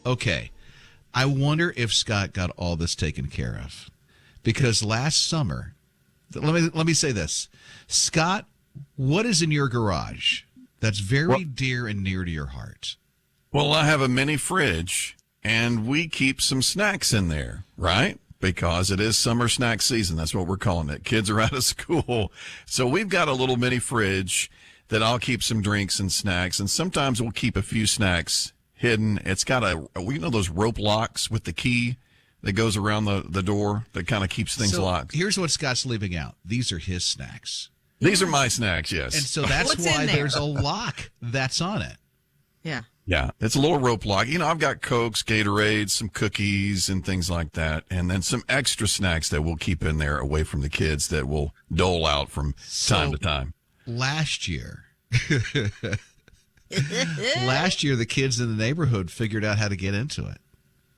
Okay, I wonder if Scott got all this taken care of. Because last summer, let me say this. Scott, what is in your garage that's very dear and near to your heart? Well, I have a mini fridge, and we keep some snacks in there, right? Because it is summer snack season. That's what we're calling it. Kids are out of school. So we've got a little mini fridge that I'll keep some drinks and snacks, and sometimes we'll keep a few snacks hidden. It's got those rope locks with the key that goes around the door that kind of keeps things locked. Here's what Scott's leaving out. These are his snacks. These are my snacks, yes. And so that's why there's a lock that's on it. Yeah. Yeah, it's a little rope lock. I've got Cokes, Gatorades, some cookies, and things like that. And then some extra snacks that we'll keep in there away from the kids that we'll dole out from time to time. Last year, the kids in the neighborhood figured out how to get into it.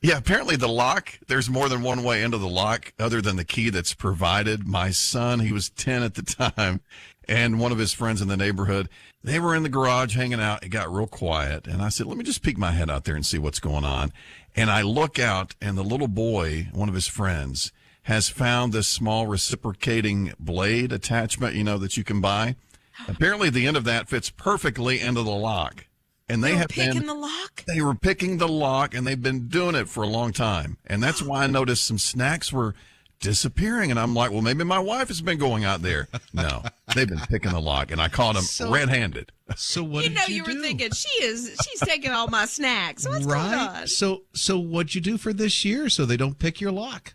Yeah, apparently the lock, there's more than one way into the lock other than the key that's provided. My son, he was 10 at the time, and one of his friends in the neighborhood, they were in the garage hanging out. It got real quiet, and I said, let me just peek my head out there and see what's going on. And I look out, and the little boy, one of his friends, has found this small reciprocating blade attachment, that you can buy. Apparently the end of that fits perfectly into the lock. And they were picking the lock, and they've been doing it for a long time. And that's why I noticed some snacks were disappearing. And I'm like, well, maybe my wife has been going out there. No, they've been picking the lock, and I caught them red-handed. So what did you do? You were thinking, she's taking all my snacks. What's going on? So what'd you do for this year so they don't pick your lock?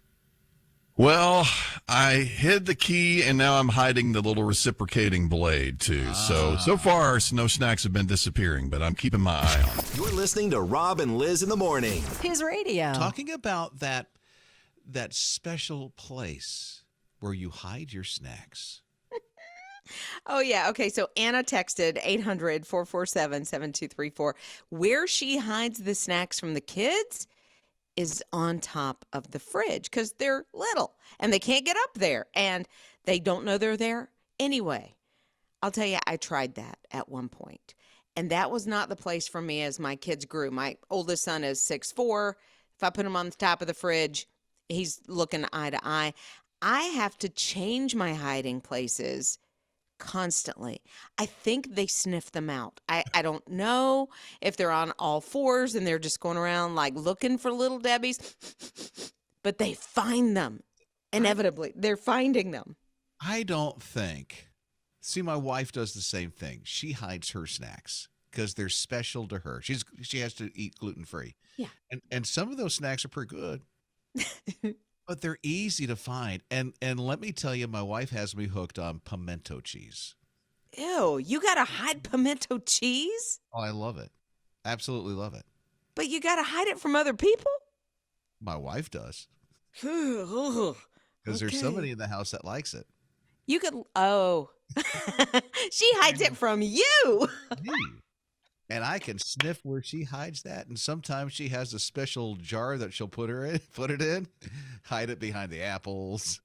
Well, I hid the key, and now I'm hiding the little reciprocating blade, too. So far, no snacks have been disappearing, but I'm keeping my eye on them. You're listening to Rob and Lizz in the morning. His radio. Talking about that special place where you hide your snacks. Oh, yeah. Okay, so Anna texted 800-447-7234. Where she hides the snacks from the kids is on top of the fridge because they're little and they can't get up there and they don't know they're there anyway. I'll tell you, I tried that at one point, and that was not the place for me as my kids grew. My oldest son is 6'4". If I put him on the top of the fridge, he's looking eye to eye. I have to change my hiding places constantly. I think they sniff them out. I don't know if they're on all fours and they're just going around like looking for little Debbies, but they find them. Inevitably, they're finding them. I don't think. See, my wife does the same thing. She hides her snacks because they're special to her. She has to eat gluten-free. Yeah. And some of those snacks are pretty good. But they're easy to find. And let me tell you, my wife has me hooked on pimento cheese. Ew, you got to hide pimento cheese? Oh, I love it. Absolutely love it. But you got to hide it from other people? My wife does. Because there's somebody in the house that likes it. You could, she hides it from you. And I can sniff where she hides that. And sometimes she has a special jar that she'll put it in, hide it behind the apples,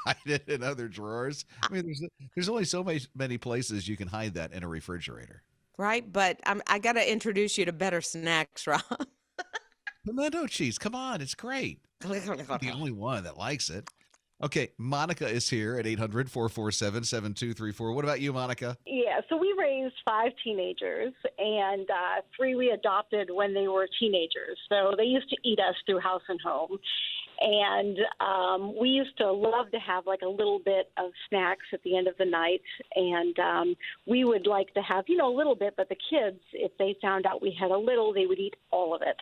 hide it in other drawers. I mean, there's only so many places you can hide that in a refrigerator. Right, but I got to introduce you to better snacks, Rob. Pimento cheese, come on, it's great. I'm the only one that likes it. Okay, Monica is here at 800-447-7234. What about you, Monica? Yeah, so we raised 5 teenagers, and 3 we adopted when they were teenagers. So they used to eat us through house and home. And we used to love to have like a little bit of snacks at the end of the night. And we would like to have, a little bit, but the kids, if they found out we had a little, they would eat all of it.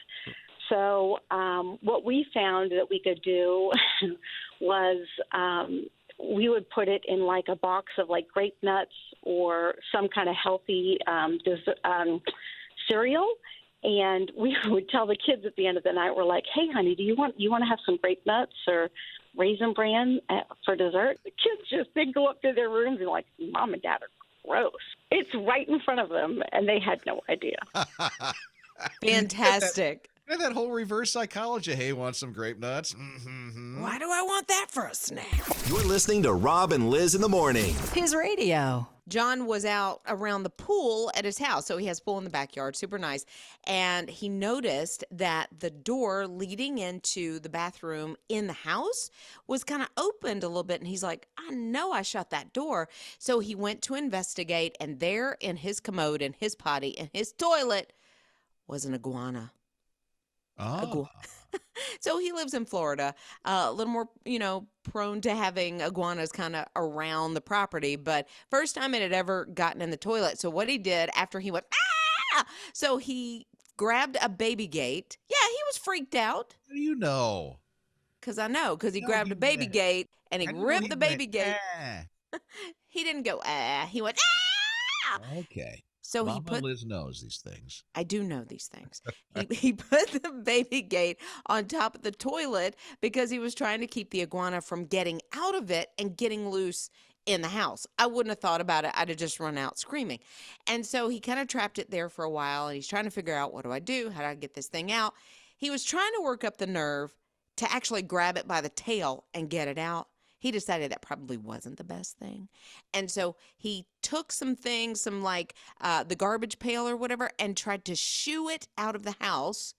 So what we found that we could do was we would put it in like a box of like grape nuts or some kind of healthy cereal. And we would tell the kids at the end of the night, we're like, hey, honey, do you want to have some grape nuts or Raisin Bran for dessert? The kids they'd go up to their rooms and like, Mom and Dad are gross. It's right in front of them, and they had no idea. Fantastic. And that whole reverse psychology. Hey, want some grape nuts? Mm-hmm. Why do I want that for a snack? You're listening to Rob and Liz in the morning. His radio. John was out around the pool at his house. So he has a pool in the backyard, super nice. And he noticed that the door leading into the bathroom in the house was kind of opened a little bit. And he's like, I know I shut that door. So he went to investigate. And there in his commode, in his potty, in his toilet was an iguana. Oh. So he lives in Florida, a little more, prone to having iguanas kind of around the property. But first time it had ever gotten in the toilet. So what he did after he went, so he grabbed a baby gate. Yeah, he was freaked out. How do you know? Because he No, grabbed a baby gate and he How do you know ripped he the baby went, gate. "Ah"? He didn't go, he went, Okay. So Mama he put, Liz knows these things. I do know these things. He put the baby gate on top of the toilet because he was trying to keep the iguana from getting out of it and getting loose in the house. I wouldn't have thought about it. I'd have just run out screaming. And so he kind of trapped it there for a while, and he's trying to figure out, what do I do? How do I get this thing out? He was trying to work up the nerve to actually grab it by the tail and get it out. He decided that probably wasn't the best thing. And so he took some things, the garbage pail or whatever, and tried to shoo it out of the house,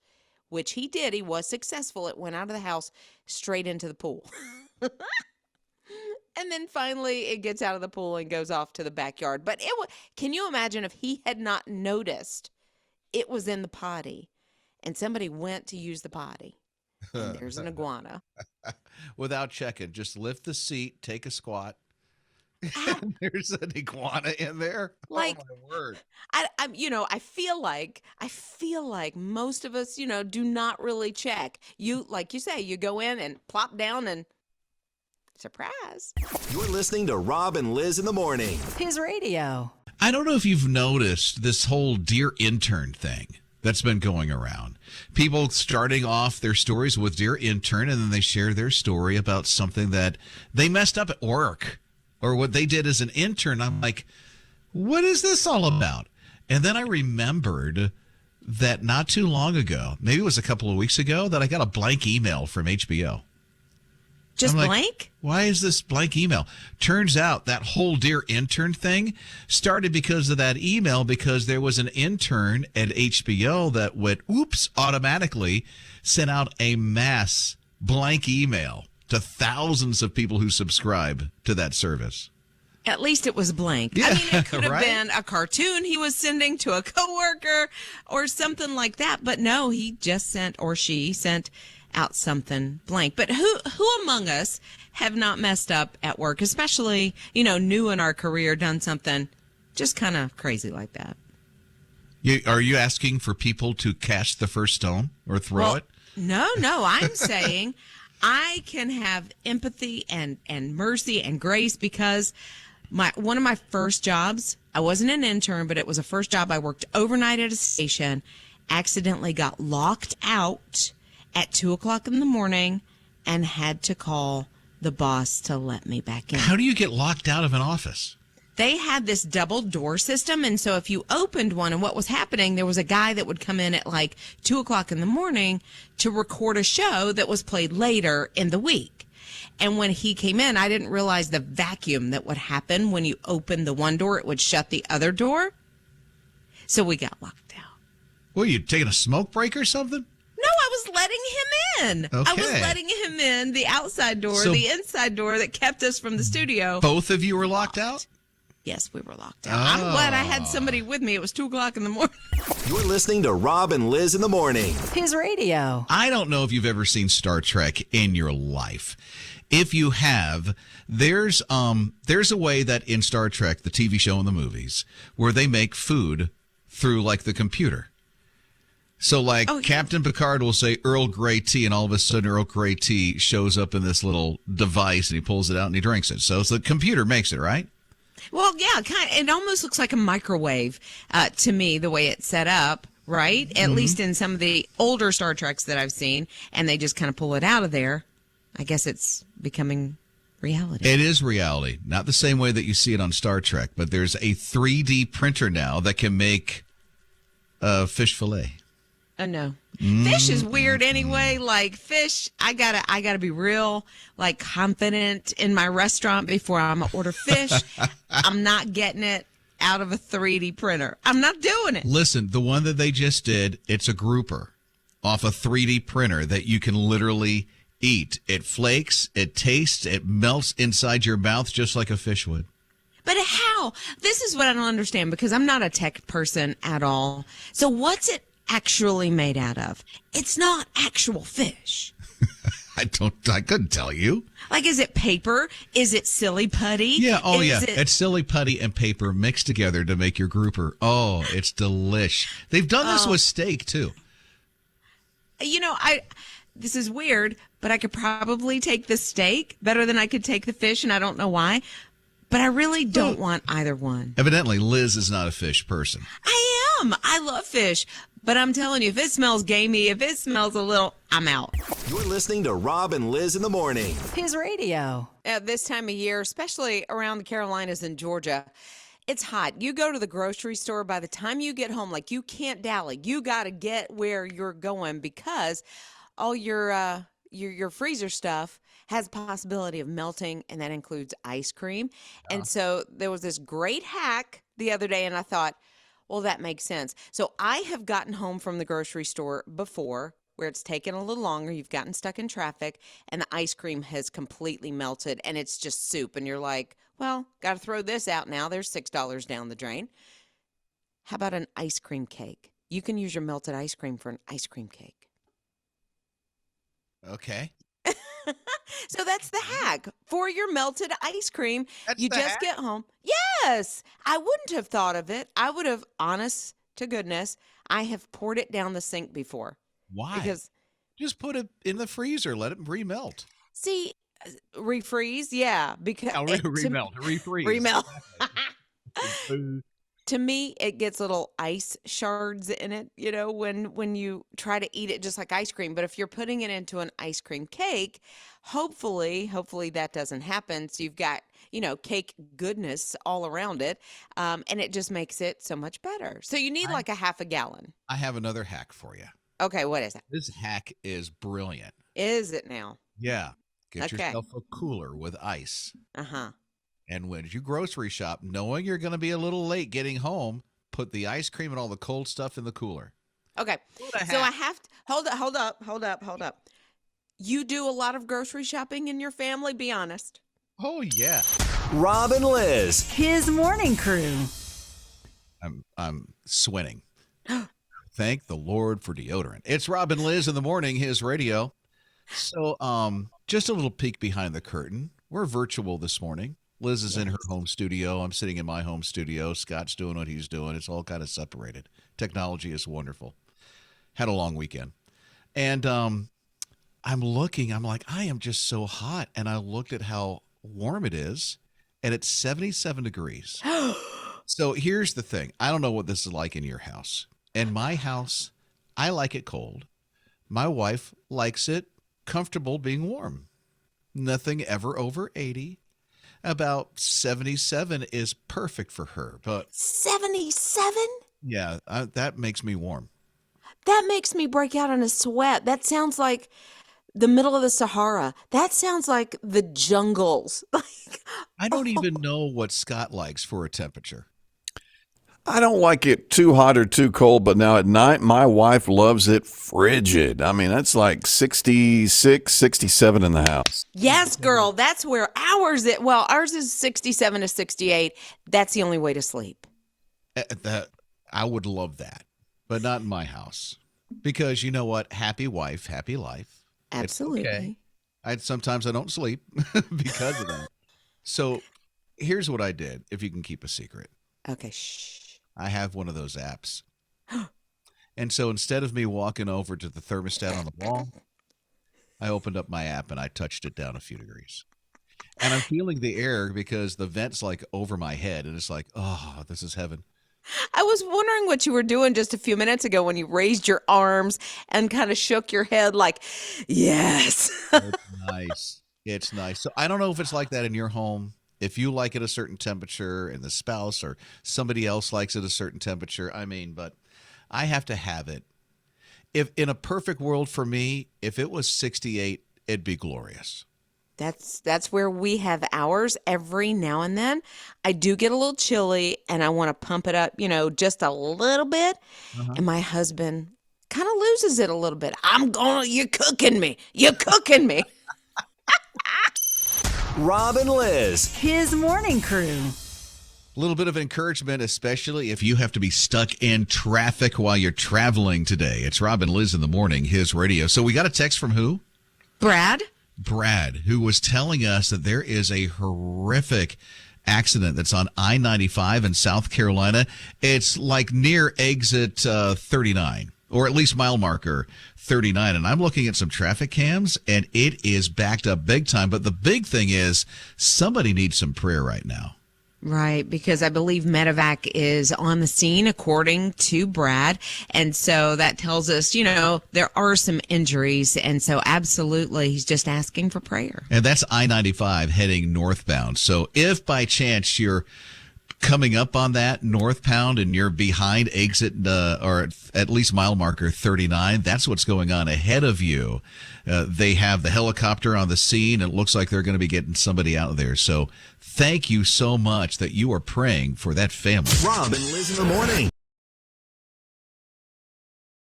which he did. He was successful. It went out of the house straight into the pool. And then finally it gets out of the pool and goes off to the backyard. But can you imagine if he had not noticed it was in the potty and somebody went to use the potty? And there's an iguana. Without checking, just lift the seat, take a squat. And there's an iguana in there. Like, oh my word! I feel like most of us, do not really check. Like you say, you go in and plop down and surprise. You're listening to Rob and Liz in the morning. His radio. I don't know if you've noticed this whole Dear Intern thing that's been going around. People starting off their stories with Dear Intern, and then they share their story about something that they messed up at work or what they did as an intern. I'm like, what is this all about? And then I remembered that not too long ago, maybe it was a couple of weeks ago, that I got a blank email from HBO. Just I'm like, blank? Why is this blank email? Turns out that whole Dear Intern thing started because of that email, because there was an intern at HBO that went, oops, automatically sent out a mass blank email to thousands of people who subscribe to that service. At least it was blank. Yeah, I mean, it could have right? been a cartoon he was sending to a coworker or something like that. But no, he just sent, or she sent out something blank. But who among us have not messed up at work, especially, new in our career, done something just kind of crazy like that? Are you asking for people to cast the first stone or throw it? No, I'm saying I can have empathy and mercy and grace because one of my first jobs, I wasn't an intern, but it was a first job. I worked overnight at a station, accidentally got locked out at 2:00 in the morning and had to call the boss to let me back in. How do you get locked out of an office? They had this double door system. And so if you opened one, and what was happening, there was a guy that would come in at 2:00 in the morning to record a show that was played later in the week. And when he came in, I didn't realize the vacuum that would happen when you opened the one door, it would shut the other door. So we got locked out. Well, you taking a smoke break or something? No, I was letting him in. I was Okay. letting him in the outside door, So- the inside door that kept us from the studio. Both of you were locked out? Yes, we were locked out. I'm glad I had somebody with me. It was 2:00 in the morning. You're listening to Rob and Liz in the morning. His radio. I don't know if you've ever seen Star Trek in your life. If you have, there's a way that in Star Trek, the TV show and the movies, where they make food through the computer. So yeah. Captain Picard will say Earl Grey tea, and all of a sudden Earl Grey tea shows up in this little device, and he pulls it out and he drinks it. So the computer makes it, right? Well, yeah, it almost looks like a microwave to me, the way it's set up, right? At least in some of the older Star Treks that I've seen, and they just kind of pull it out of there. I guess it's becoming reality. It is reality. Not the same way that you see it on Star Trek, but there's a 3D printer now that can make fish fillet. Oh no. Fish is weird anyway. Like fish, I gotta be real like confident in my restaurant before I'm gonna order fish. I'm not getting it out of a 3D printer. I'm not doing it. Listen, the one that they just did, it's a grouper off a 3D printer that you can literally eat. It flakes, it tastes, it melts inside your mouth just like a fish would. But how? This is what I don't understand because I'm not a tech person at all. So what's it actually made out of? It's not actual fish. I couldn't tell you. Like, is it paper? Is it silly putty? Yeah, Is it- It's silly putty and paper mixed together to make your grouper. Oh, it's delish. They've done this with steak too. You know, this is weird, but I could probably take the steak better than I could take the fish, and I don't know why. But I really don't want either one. Evidently, Liz is not a fish person. I am. I love fish. But I'm telling you, if it smells gamey, if it smells a little, I'm out. You're listening to Rob and Liz in the morning. His radio. At this time of year, especially around the Carolinas and Georgia, it's hot. You go to the grocery store, by the time you get home, like you can't dally. You got to get where you're going because all your freezer stuff has possibility of melting, and that includes ice cream. And so there was this great hack the other day, and I thought, well, that makes sense. So I have gotten home from the grocery store before where it's taken a little longer. You've gotten stuck in traffic, and the ice cream has completely melted, and it's just soup. And you're like, well, got to throw this out now. There's $6 down the drain. How about an ice cream cake? You can use your melted ice cream for an ice cream cake. Okay. So that's the hack for your melted ice cream. That's You the just hack? get home. Yes. I wouldn't have thought of it. I would have, honest to goodness, I have poured it down the sink before. Why? Because, Just put it in the freezer. Let it remelt. see, refreeze, yeah. Because Remelt. Refreeze. remelt. To me, it gets little ice shards in it, you know, when you try to eat it just like ice cream. But if you're putting it into an ice cream cake, hopefully that doesn't happen. So you've got, you know, cake goodness all around it. And it just makes it so much better. So you need like a half a gallon. I have another hack for you. Okay, what is it? This hack is brilliant. Is it now? Yeah. Get Okay. yourself a cooler with ice. Uh-huh. And when you grocery shop, knowing you're going to be a little late getting home, put the ice cream and all the cold stuff in the cooler. Okay. So I have to hold up. You do a lot of grocery shopping in your family, be honest. Oh, yeah. Rob and Liz. His morning crew. I'm sweating. Thank the Lord for deodorant. It's Rob and Liz in the morning, his radio. So, just a little peek behind the curtain. We're virtual this morning. Liz is in her home studio. I'm sitting in my home studio. Scott's doing what he's doing. It's all kind of separated. Technology is wonderful. Had a long weekend. And I'm looking. I'm like, I am just so hot. And I looked at how warm it is, and it's 77 degrees. So here's the thing. I don't know what this is like in your house. In my house, I like it cold. My wife likes it comfortable being warm. Nothing ever over 80. About 77 is perfect for her. But 77? yeah, that makes me warm. That makes me break out in a sweat. That sounds like the middle of the Sahara. That sounds like the jungles. I don't even know what Scott likes for a temperature. I don't like it too hot or too cold, but now at night, my wife loves it frigid. I mean, that's like 66, 67 in the house. Yes, girl. That's where ours is 67 to 68. That's the only way to sleep. That I would love that, but not in my house. Because you know what? Happy wife, happy life. It's Absolutely. okay. Sometimes I don't sleep because of that. So here's what I did, if you can keep a secret. Okay, shh. I have one of those apps. And so instead of me walking over to the thermostat on the wall, I opened up my app and I touched it down a few degrees. And I'm feeling the air because the vent's like over my head. And it's like, oh, this is heaven. I was wondering what you were doing just a few minutes ago when you raised your arms and kind of shook your head like, yes. It's nice. It's nice. So I don't know if it's like that in your home. If you like it a certain temperature and the spouse or somebody else likes it a certain temperature, but I have to have it. if in a perfect world for me, if it was 68, it'd be glorious. That's where we have ours every now and then. I do get a little chilly and I want to pump it up, just a little bit. And my husband kind of loses it a little bit. You're cooking me. You're cooking me. Rob and Liz. His morning crew. A little bit of encouragement, especially if you have to be stuck in traffic while you're traveling today. It's Rob and Liz in the morning, his radio. So we got a text from who? Brad, who was telling us that there is a horrific accident that's on I-95 in South Carolina. It's like near exit 39, or at least mile marker 39. And I'm looking at some traffic cams, and it is backed up big time. But the big thing is somebody needs some prayer right now. Right, because I believe medevac is on the scene, according to Brad. And so that tells us, there are some injuries. And so absolutely, he's just asking for prayer. And that's I-95 heading northbound. So if by chance you're coming up on that northbound and you're behind exit or at least mile marker 39, that's what's going on ahead of you. They have the helicopter on the scene. And it looks like they're going to be getting somebody out there. So thank you so much that you are praying for that family. Rob and Liz in the morning.